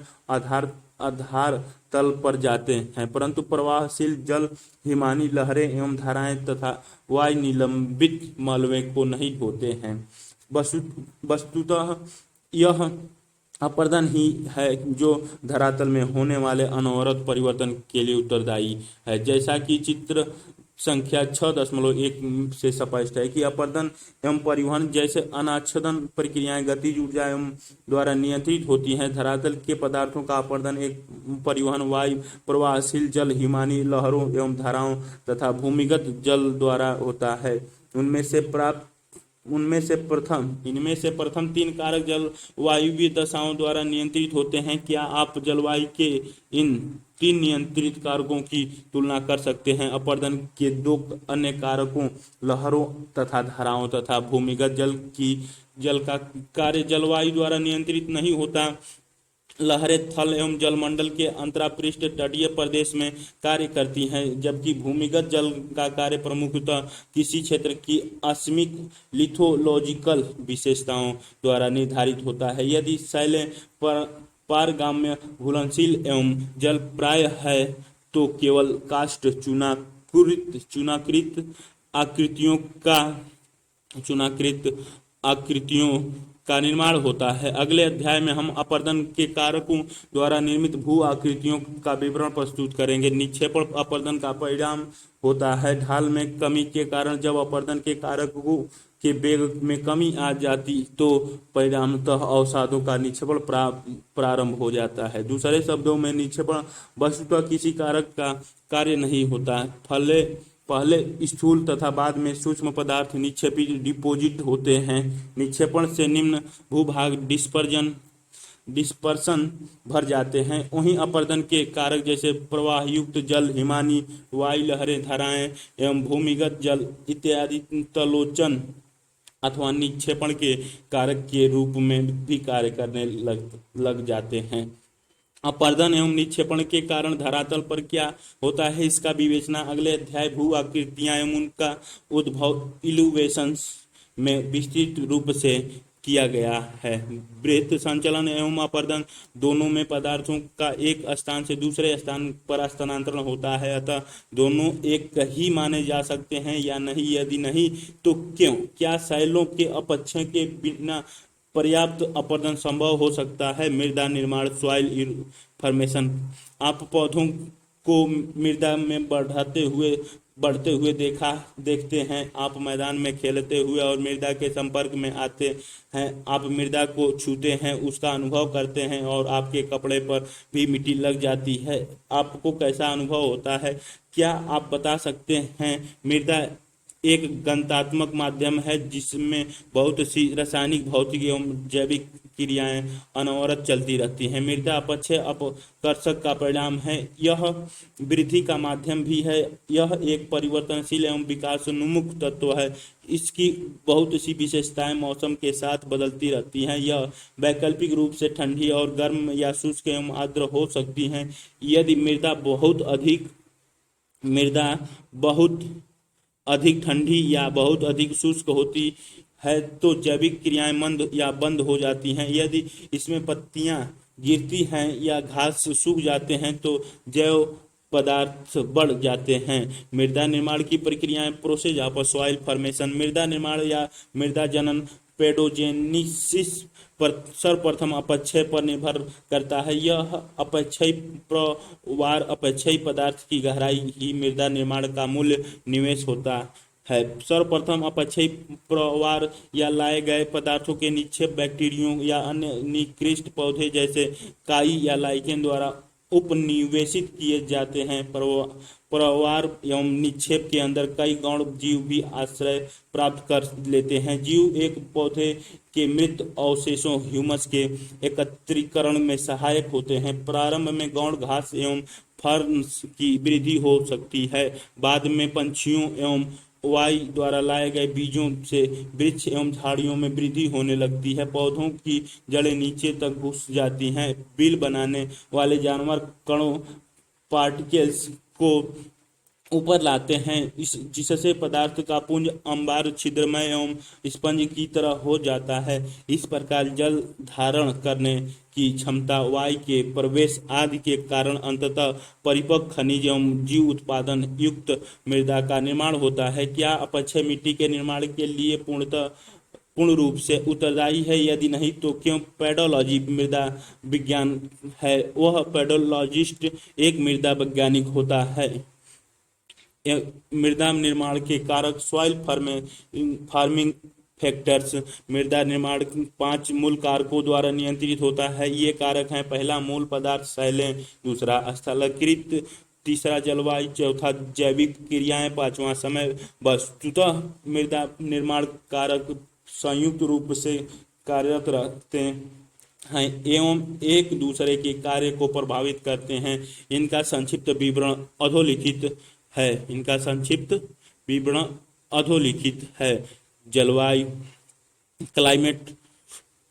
आधार तल पर जाते हैं, परंतु प्रवाहशील जल, हिमानी लहरें एवं धाराएं तथा वायु निलंबित मलबे को नहीं होते हैं। वस्तुतः यह अपर्दन ही है जो धरातल में होने वाले अनवरत परिवर्तन के लिए उत्तरदायी है। जैसा कि चित्र संख्या 6.1 से स्पष्ट है कि अपर्दन एवं परिवहन जैसे अनाच्छादन प्रक्रियाएं गतिज ऊर्जा एवं द्वारा नियंत्रित होती हैं, धरातल के पदार्थों का अपर्दन एक परिवहन वायु, प्रवाहशील जल, हिमानी लहरों एवं धाराओं तथा भूमिगत जल द्वारा होता है। इनमें से प्रथम तीन कारक जलवायुवीय दशाओं द्वारा नियंत्रित होते हैं। क्या आप जलवायु के इन तीन नियंत्रित कारकों की तुलना कर सकते हैं? अपर्दन के दो अन्य कारकों लहरों तथा धाराओं तथा भूमिगत जल का कार्य जलवायु द्वारा नियंत्रित नहीं होता। लहरें थल एवं जलमंडल के अंतरापृष्ठ तटीय प्रदेश में कार्य करती हैं, जबकि भूमिगत जल का कार्य प्रमुखतः किसी क्षेत्र की आकस्मिक लिथोलॉजिकल विशेषताओं द्वारा निर्धारित होता है। यदि शैलें पारगाम्य, घुलनशील एवं जल प्राय है तो केवल काष्ठ चूनाकृत आकृतियों का निर्माण होता है। अगले अध्याय में हम अपर्दन के कारकों द्वारा निर्मित भू आकृतियों का विवरण प्रस्तुत करेंगे। निक्षेपण अपर्दन का परिणाम होता है। ढाल में कमी के कारण जब अपर्दन के कारकों के वेग में कमी आ जाती तो परिणामतः अवसादों का निक्षेपण प्रारंभ हो जाता है। दूसरे शब्दों में निक्षेपण वस्तुतः किसी कारक का कार्य नहीं होता। पहले स्थूल तथा बाद में सूक्ष्म पदार्थ निक्षेपित डिपोजिट होते हैं। निक्षेपण से निम्न भूभाग डिस्पर्सन भर जाते हैं। वहीं अपर्दन के कारक जैसे प्रवाहयुक्त जल, हिमानी वायु लहरें, धाराएं एवं भूमिगत जल इत्यादि तलोचन अथवा निक्षेपण के कारक के रूप में भी कार्य करने लग जाते हैं। अपर्दन एवं निक्षेपण के कारण धरातल पर क्या होता है, इसका विवेचना अगले अध्याय भू आकृतियां एवं उनका उद्भव इल्यूवेशंस में विस्तृत रूप से किया गया है। बृहत संचलन एवं अपर्दन दोनों में पदार्थों का एक स्थान से दूसरे स्थान पर स्थानांतरण होता है, अतः दोनों एक ही माने जा सकते हैं या नहीं? यदि नहीं तो क्यों? क्या शैलों के अपक्षय के बिना पर्याप्त अपर्दन संभव हो सकता है? मृदा निर्माण, सॉइल फॉर्मेशन। आप पौधों को मृदा में बढ़ते हुए देखते हैं। आप मैदान में खेलते हुए और मृदा के संपर्क में आते हैं। आप मृदा को छूते हैं, उसका अनुभव करते हैं और आपके कपड़े पर भी मिट्टी लग जाती है। आपको कैसा अनुभव होता है? क्या आप बता सकते हैं? मृदा एक गणनात्मक माध्यम है जिसमें बहुत सी रासायनिक, भौतिक एवं जैविक क्रियाएं अनवरत चलती रहती हैं। मृदा अपक्षय अपकर्षक का परिणाम है। यह वृद्धि का माध्यम भी है। यह एक परिवर्तनशील एवं विकासोन्मुख तत्व है। इसकी बहुत सी विशेषताएं मौसम के साथ बदलती रहती हैं। यह वैकल्पिक रूप से ठंडी और गर्म या शुष्क एवं आर्द्र हो सकती हैं। यदि मृदा बहुत अधिक ठंडी या बहुत अधिक शुष्क होती है तो जैविक क्रियाएं मंद या बंद हो जाती हैं। यदि इसमें पत्तियां गिरती हैं या घास सूख जाते हैं तो जैव पदार्थ बढ़ जाते हैं। मृदा निर्माण की प्रक्रियाएं प्रोसेस ऑफ सॉइल फॉर्मेशन। मृदा निर्माण या मृदा जनन पेडोजेनेसिस पर सर्वप्रथम अपक्षय पर निर्भर करता है। यह अपक्षय प्रवार अपक्षय पदार्थ की गहराई ही मृदा निर्माण का मूल निवेश होता है। सर्वप्रथम अपक्षयी प्रवार या लाए गए पदार्थों के निक्षेप बैक्टीरियों या अन्य निकृष्ट पौधे जैसे काई या लाइकेन द्वारा उपनिवेशित किए जाते हैं। प्रवार एवं निक्षेप के अंदर कई गौण जीव भी आश्रय प्राप्त कर लेते हैं। जीव एक पौधे के मृत अवशेषों ह्यूमस के एकत्रीकरण में सहायक होते हैं। प्रारंभ में गौण घास एवं फर्न्स की वृद्धि हो सकती है। बाद में पंछियों एवं वायु द्वारा लाए गए बीजों से वृक्ष एवं झाड़ियों में वृद्धि होने लगती है। पौधों की जड़ें नीचे तक घुस जाती हैं। बिल बनाने वाले जानवर कणों पार्टिकल्स को ऊपर लाते हैं, जिससे पदार्थ का पुंज अंबार छिद्रमय एवं स्पंज की तरह हो जाता है। इस प्रकार जल धारण करने की क्षमता, वायु के प्रवेश आदि के कारण अंततः परिपक्व खनिज एवं जीव उत्पादन युक्त मृदा का निर्माण होता है। क्या अपक्षय मिट्टी के निर्माण के लिए पूर्ण रूप से उत्तरदायी है? यदि नहीं तो क्यों? पेडोलॉजी मृदा विज्ञान है। वह पेडोलॉजिस्ट एक मृदा वैज्ञानिक होता है। मृदा निर्माण के कारक सॉइल फार्मिंग फैक्टर्स मृदा निर्माण 5 मूल कारकों द्वारा नियंत्रित होता है। ये कारक हैं: पहला मूल पदार्थ शैलें, दूसरा स्थलाकृति, तीसरा जलवायु, चौथा जैविक क्रियाएं, पांचवा समय। वस्तुतः मृदा निर्माण कारक संयुक्त रूप से कार्यरत रहते हैं एवं एक दूसरे के कार्य को प्रभावित करते हैं। इनका संक्षिप्त विवरण अधोलिखित है। जलवायु क्लाइमेट।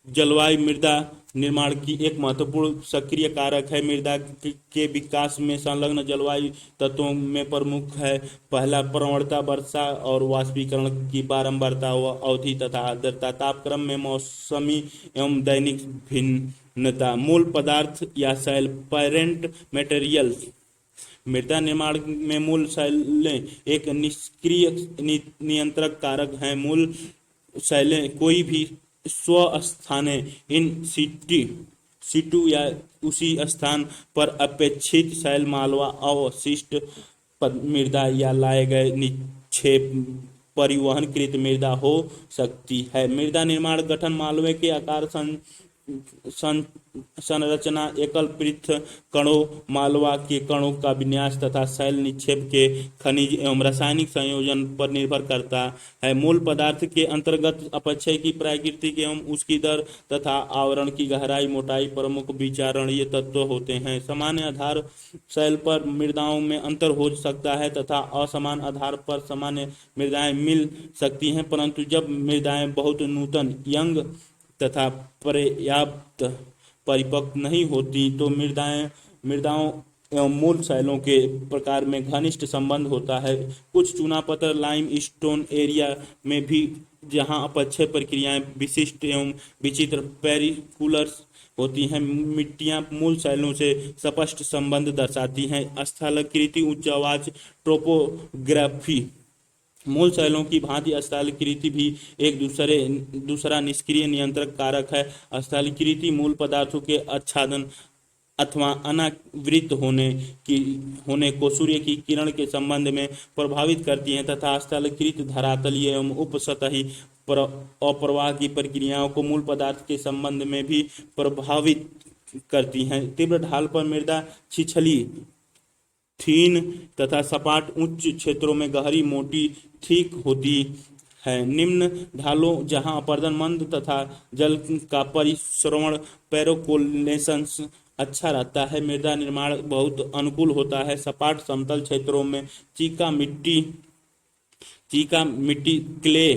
जलवायु मृदा निर्माण की एक महत्वपूर्ण सक्रिय कारक है। मृदा के विकास में संलग्न जलवायु तत्वों में प्रमुख है: पहला, प्रवणता, वर्षा और वाष्पीकरण की बारंबारता व अवधि तथा आर्द्रता। तापक्रम में मौसमी एवं दैनिक भिन्नता। मूल पदार्थ या शैल, पेरेंट मटेरियल। मृदा निर्माण में मूल शैलें एक निष्क्रिय नियंत्रक कारक हैं। मूल शैलें कोई भी स्वस्थाने इन सिटू या उसी स्थान पर अपेक्षित शैल, मालवा, अवशिष्ट मृदा या लाए गए निक्षेप परिवहनकृत मृदा हो सकती है। मृदा निर्माण गठन मालवे के आकार, संरचना, एकल पृथक कणों, मालवा के कणों का विन्यास तथा शैल निक्षेप के खनिज एवं रासायनिक संयोजन पर निर्भर करता है। मूल पदार्थ के अंतर्गत अपक्षय की प्राकृतिक एवं उसकी दर तथा आवरण की गहराई, मोटाई प्रमुख विचारणीय तत्व होते हैं। सामान्य आधार शैल पर मृदाओं में अंतर हो सकता है तथा असमान आधार पर सामान्य मृदाएं मिल सकती हैं, परंतु जब मृदाएं बहुत नूतन, यंग तथा पर्याप्त परिपक्व नहीं होती तो मृदाओं एवं मूल शैलों के प्रकार में घनिष्ठ संबंध होता है। कुछ चूनापत्थर लाइम स्टोन एरिया में भी, जहां अपक्षय प्रक्रियाएं विशिष्ट एवं विचित्र पेरिकुलर होती हैं, मिट्टियां मूल शैलों से स्पष्ट संबंध दर्शाती हैं। स्थलाकृति, उच्च आवाज, टोपोग्राफी। मूल शैलों की भांति स्थलाकृति भी एक दूसरा निष्क्रिय नियंत्रक कारक है। स्थलाकृति मूल पदार्थों के आच्छादन अथवा अनावृत होने को सूर्य की किरण के संबंध में प्रभावित करती हैं तथा स्थलाकृति धरातलीय एवं उपसतही अप्रवाह की प्रक्रियाओं को मूल पदार्थ के संबंध में भी प्रभावित करती हैं। तीव्र ढाल पर मृदा छिछली, थीन तथा सपाट, उच्च क्षेत्रों में गहरी, मोटी, ठीक होती है। निम्न ढालों जहां अपर्दन मंद तथा जल का परिसरण पेरोकोलेशन अच्छा रहता है, मृदा निर्माण बहुत अनुकूल होता है। सपाट समतल क्षेत्रों में चीका मिट्टी क्ले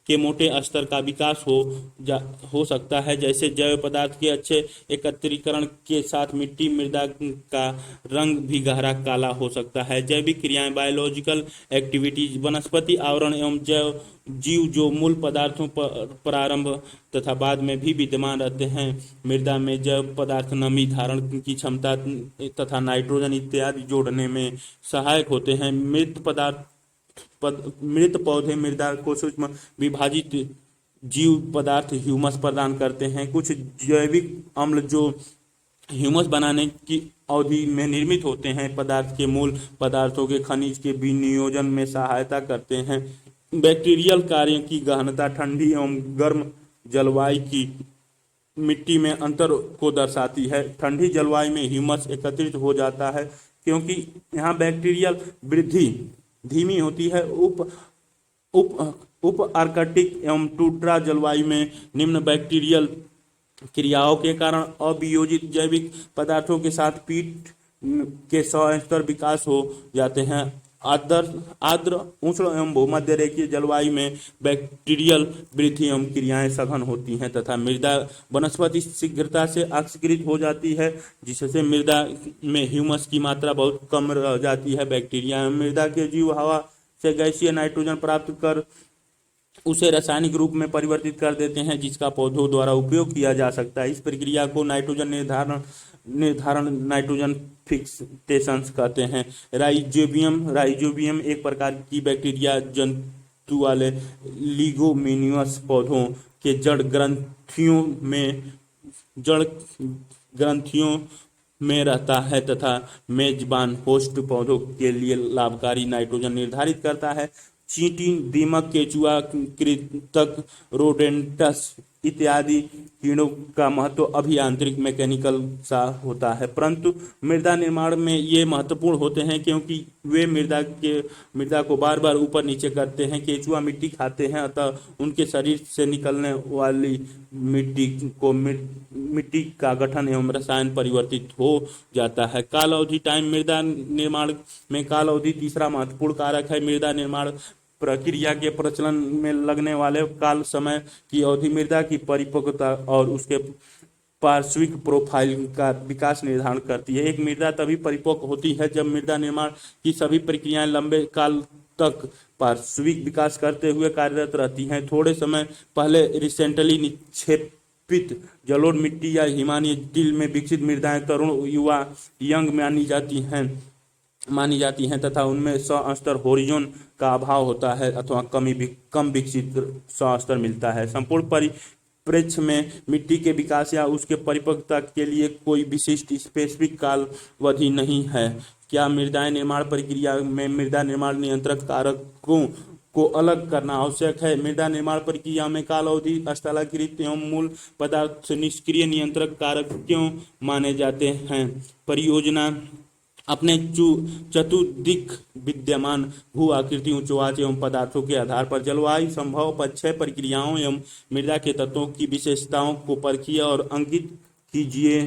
के मोटे स्तर का विकास हो सकता है। जैसे जैव पदार्थ के अच्छे एकत्रीकरण के साथ मिट्टी मृदा का रंग भी गहरा काला हो सकता है। जैविक क्रियाएं, बायोलॉजिकल एक्टिविटीज, वनस्पति आवरण एवं जीव जो मूल पदार्थों पर प्रारंभ तथा बाद में भी विद्यमान रहते हैं। मृदा में जैव पदार्थ नमी धारण की क्षमता तथा नाइट्रोजन इत्यादि जोड़ने में सहायक होते हैं। मृत पौधे मृदा को सूक्ष्म विभाजित जीव पदार्थ ह्यूमस प्रदान करते हैं। कुछ जैविक अम्ल जो ह्यूमस बनाने की अवधि में निर्मित होते हैं, पदार्थ के मूल पदार्थों के खनिज के विनियोजन में सहायता करते हैं। बैक्टीरियल कार्यों की गहनता ठंडी एवं गर्म जलवायु की मिट्टी में अंतर को दर्शाती है। ठंडी जलवायु में ह्यूमस एकत्रित हो जाता है क्योंकि यहाँ बैक्टीरियल वृद्धि धीमी होती है। उप उप उप आर्कटिक एवं टुंड्रा जलवायु में निम्न बैक्टीरियल क्रियाओं के कारण अभियोजित जैविक पदार्थों के साथ पीट के सस्तर विकास हो जाते हैं। आर्द्र उष्ण एवं भूमध्य रेखीय जलवायु में बैक्टीरियल वृद्धि एवं क्रियाएं सघन होती हैं तथा मृदा वनस्पति शीघ्रता से ऑक्सीकृत हो जाती है, जिससे मृदा में ह्यूमस की मात्रा बहुत कम रह जाती है। बैक्टीरिया मृदा के जीव हवा से गैसीय नाइट्रोजन प्राप्त कर उसे रासायनिक रूप में परिवर्तित कर देते हैं, जिसका पौधों द्वारा उपयोग किया जा सकता है। इस प्रक्रिया को नाइट्रोजन निर्धारण नाइट्रोजन फिक्सेशन कहते हैं। राइजोबियम एक प्रकार की बैक्टीरिया जंतु वाले लिगोमिनियस पौधों के जड़ ग्रंथियों में रहता है तथा मेजबान होस्ट पौधों के लिए लाभकारी नाइट्रोजन निर्धारित करता है। चींटी, दीमक, केचुआ, कृंतक, रोडेंटस इत्यादि कीड़ों का महत्व अभियांत्रिक मैकेनिकल सा होता है, परंतु मृदा निर्माण में ये महत्वपूर्ण होते हैं क्योंकि वे मृदा को बार बार ऊपर नीचे करते हैं। केचुआ मिट्टी खाते हैं, अतः उनके शरीर से निकलने वाली मिट्टी का गठन एवं रसायन परिवर्तित हो जाता है। काल अवधि टाइम मृदा निर्माण में काल अवधि तीसरा महत्वपूर्ण कारक है। मृदा निर्माण प्रक्रिया के प्रचलन में लगने वाले काल समय की अवधि मृदा की परिपक्वता और उसके पार्श्विक प्रोफाइल का विकास निर्धारण करती है। एक मृदा तभी परिपक्व होती है जब मृदा निर्माण की सभी प्रक्रियाएं लंबे काल तक पार्श्विक विकास करते हुए कार्यरत रहती हैं। थोड़े समय पहले रिसेंटली निक्षेपित जलोढ़ मिट्टी या हिमालयी तिल में विकसित मृदाएं तरुण युवा यंग मानी जाती हैं तथा उनमें सस्तर होरिजोन का अभाव होता है अथवा कम विकसित सस्तर मिलता है। संपूर्ण परिप्रेक्ष्य में मिट्टी के विकास या उसके परिपक्वता के लिए कोई विशिष्ट स्पेसिफिक कालावधि नहीं है। क्या मृदा निर्माण प्रक्रिया में मृदा निर्माण नियंत्रक कारकों को अलग करना आवश्यक है? मृदा निर्माण प्रक्रिया में काल अवधि, स्थलाकृत एवं मूल पदार्थ निष्क्रिय नियंत्रक कारक क्यों माने जाते हैं? परियोजना अपने चतुर्दिक विद्यमान भू आकृतियों, चौवाच एवं पदार्थों के आधार पर जलवायु संभव क्षय प्रक्रियाओं एवं मृदा के तत्वों की विशेषताओं को परखिए और अंकित कीजिए।